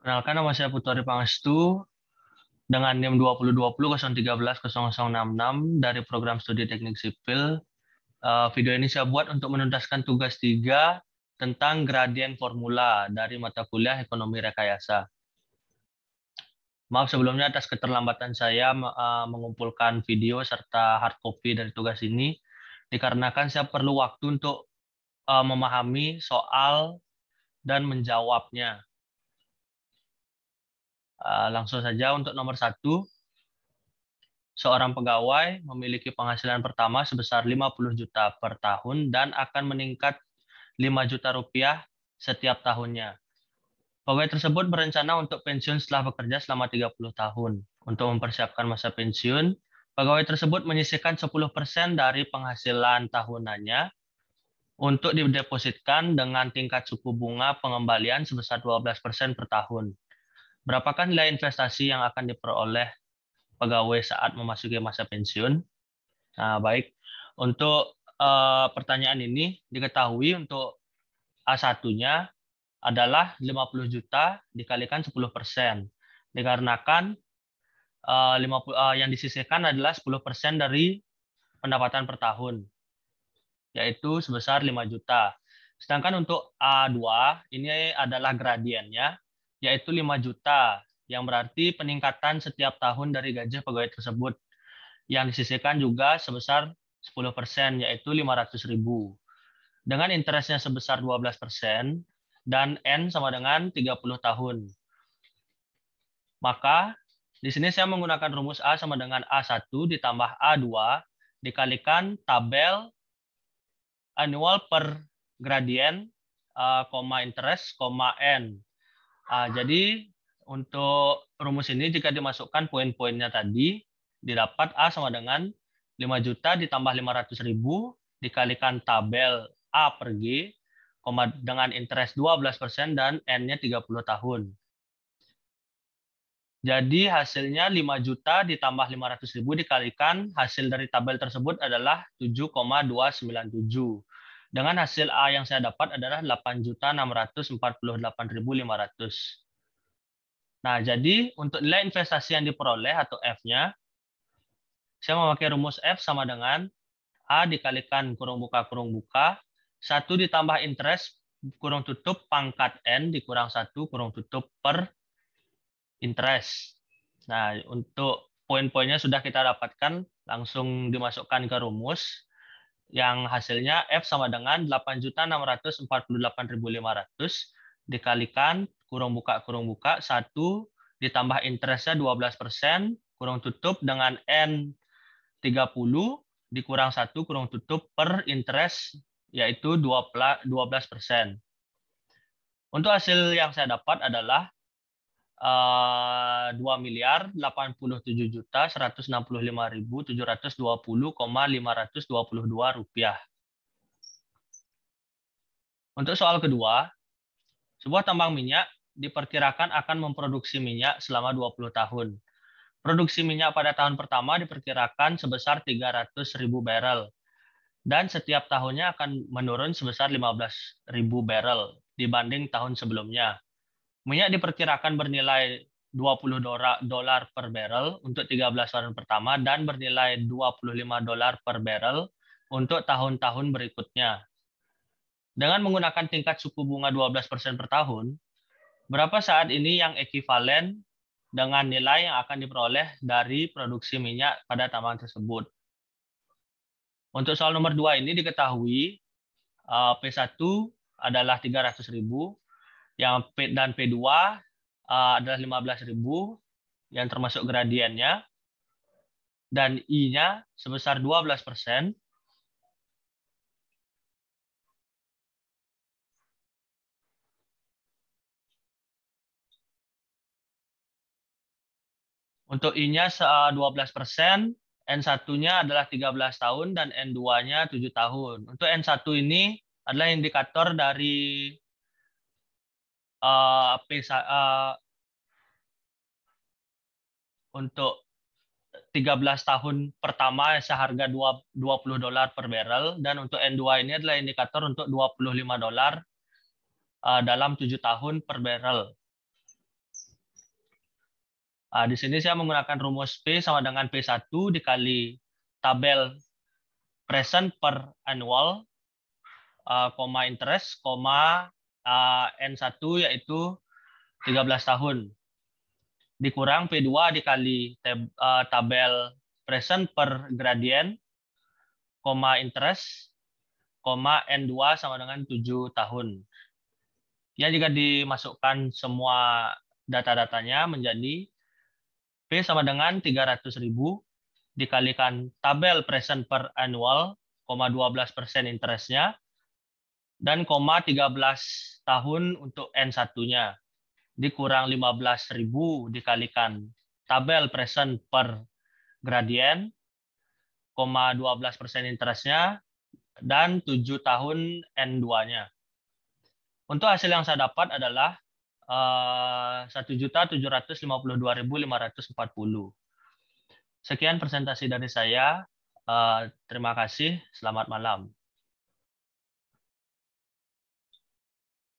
Perkenalkan, nama saya Putori Pangestu dengan NIM 2020 013 00066 dari program studi teknik sipil. Video ini saya buat untuk menuntaskan tugas 3 tentang gradien formula dari mata kuliah ekonomi rekayasa. Maaf sebelumnya atas keterlambatan saya mengumpulkan video serta hard copy dari tugas ini, dikarenakan saya perlu waktu untuk memahami soal dan menjawabnya. Langsung saja untuk nomor 1. Seorang pegawai memiliki penghasilan pertama sebesar 50 juta per tahun dan akan meningkat 5 juta rupiah setiap tahunnya. Pegawai tersebut berencana untuk pensiun setelah bekerja selama 30 tahun. Untuk mempersiapkan masa pensiun, pegawai tersebut menyisihkan 10% dari penghasilan tahunannya untuk didepositkan dengan tingkat suku bunga pengembalian sebesar 12% per tahun. Berapakah nilai investasi yang akan diperoleh pegawai saat memasuki masa pensiun? Nah, baik. Untuk pertanyaan ini diketahui untuk A1-nya adalah 50 juta dikalikan 10%. Dikarenakan 50, yang disisihkan adalah 10% dari pendapatan per tahun, yaitu sebesar 5 juta. Sedangkan untuk A2 ini adalah gradiennya, yaitu 5 juta, yang berarti peningkatan setiap tahun dari gaji pegawai tersebut. Yang disisihkan juga sebesar 10%, yaitu 500.000. Dengan interestnya sebesar 12% dan N sama dengan 30 tahun. Maka di sini saya menggunakan rumus A sama dengan A1 ditambah A2 dikalikan tabel annual per gradien, interest, N. Jadi untuk rumus ini jika dimasukkan poin-poinnya tadi, didapat A sama dengan 5 juta ditambah 500.000 dikalikan tabel A per G, dengan interest 12% dan N-nya 30 tahun. Jadi hasilnya 5 juta ditambah 500.000 dikalikan hasil dari tabel tersebut adalah 7,297. Dengan hasil A yang saya dapat adalah 8.648.500. Nah, jadi untuk nilai investasi yang diperoleh atau F-nya, saya memakai rumus F sama dengan A dikalikan kurung buka, 1 ditambah interest kurung tutup pangkat N dikurang 1 kurung tutup per interest. Nah, untuk poin-poinnya sudah kita dapatkan, langsung dimasukkan ke rumus, yang hasilnya F sama dengan 8.648.500 dikalikan kurung buka, 1 ditambah interestnya 12%, kurung tutup dengan N 30 dikurang 1 kurung tutup per interest, yaitu 12%. Untuk hasil yang saya dapat adalah 2.875.720,522 rupiah. Untuk soal kedua, sebuah tambang minyak diperkirakan akan memproduksi minyak selama 20 tahun. Produksi minyak pada tahun pertama diperkirakan sebesar 300.000 barrel, dan setiap tahunnya akan menurun sebesar 15.000 barrel dibanding tahun sebelumnya. Minyak diperkirakan bernilai $20 per barrel untuk 13 tahun pertama dan bernilai $25 per barrel untuk tahun-tahun berikutnya. Dengan menggunakan tingkat suku bunga 12% per tahun, berapa saat ini yang ekivalen dengan nilai yang akan diperoleh dari produksi minyak pada tambang tersebut? Untuk soal nomor 2 ini diketahui P1 adalah 300.000, dan P2 adalah 15.000 yang termasuk gradiennya, dan I-nya sebesar 12%. Untuk I-nya 12%, N1-nya adalah 13 tahun, dan N2-nya 7 tahun. Untuk N1 ini adalah indikator dari untuk 13 tahun pertama seharga $20 per barrel, dan untuk N2 ini adalah indikator untuk $25 dalam 7 tahun per barrel. Di sini saya menggunakan rumus P sama dengan P1 dikali tabel present per annual, koma interest, koma N1 yaitu 13 tahun. Dikurang P2 dikali tabel present per gradient, koma interest, koma N2 sama dengan 7 tahun. Ya, jika dimasukkan semua data-datanya menjadi P sama dengan 300.000 dikalikan tabel present per annual, 12% interestnya, dan 13 tahun untuk N1-nya. Dikurang 15.000 dikalikan tabel present per gradient, 12% interestnya, dan 7 tahun N2-nya. Untuk hasil yang saya dapat adalah 1.752.540. Sekian presentasi dari saya. Terima kasih. Selamat malam.